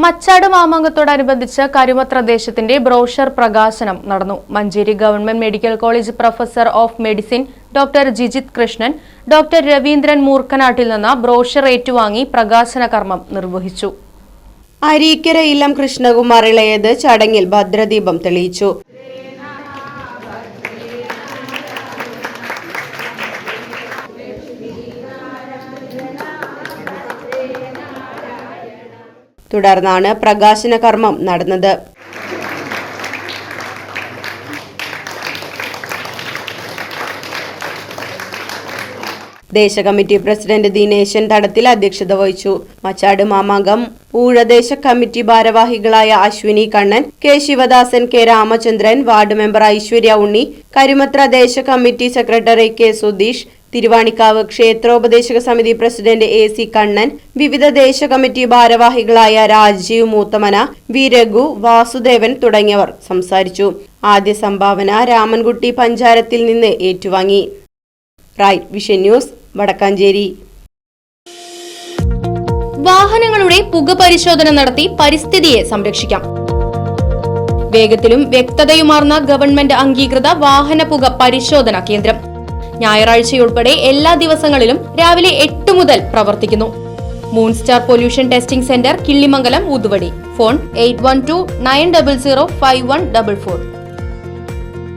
മച്ചാട് മാമാങ്കത്തോടനുബന്ധിച്ച് കരിമത്ര ദേശത്തിന്റെ ബ്രോഷർ പ്രകാശനം നടന്നു. Manjeri government medical college professor of medicine doctor Jijith Krishnan, doctor Raveendran മൂർക്കനാട്ടിൽ നിന്ന് ബ്രോഷർ ഏറ്റുവാങ്ങി പ്രകാശന കർമ്മം നിർവഹിച്ചു. അരീക്കര ഇല്ലം കൃഷ്ണകുമാർ ഇളയത് ചടങ്ങിൽ ഭദ്രദീപം തെളിയിച്ചു. തുടർന്നാണ് പ്രകാശന കർമ്മം നടന്നത്. ദേശകമ്മിറ്റി പ്രസിഡന്റ് ദിനേശൻ തടത്തിൽ അധ്യക്ഷത വഹിച്ചു. മച്ചാട് മാമാങ്കം ഊഴദേശ കമ്മിറ്റി ഭാരവാഹികളായ Ashwini Kannan, K Sivadasan, K Ramachandran, ward member Aishwarya Unni, Karimathra ദേശ committee secretary K Sudheesh, Thiruvanikkavu ക്ഷേത്രോപദേശക സമിതി പ്രസിഡന്റ് എ.സി. കണ്ണൻ, വിവിധ ദേശ കമ്മിറ്റി ഭാരവാഹികളായ രാജീവ് മൂത്തമന, വി രഘു, വാസുദേവൻ തുടങ്ങിയവർ സംസാരിച്ചു. ആദ്യ സംഭാവന രാമൻകുട്ടി പഞ്ചാരത്തിൽ നിന്ന് ഏറ്റുവാങ്ങി. Right vision news, Vadakkanchery. വാഹനങ്ങളുടെ പുക പരിശോധന നടത്തി പരിസ്ഥിതിയെ സംരക്ഷിക്കാം. വേഗത്തിലും വ്യക്തതയുമാർന്ന ഗവൺമെന്റ് അംഗീകൃത വാഹന പുക പരിശോധന കേന്ദ്രം ഞായറാഴ്ചയുൾപ്പെടെ എല്ലാ ദിവസങ്ങളിലും രാവിലെ 8 മുതൽ പ്രവർത്തിക്കുന്നു. Moonstar pollution testing centre, Killimangalam, Oothuvadi. Phone 8129005144.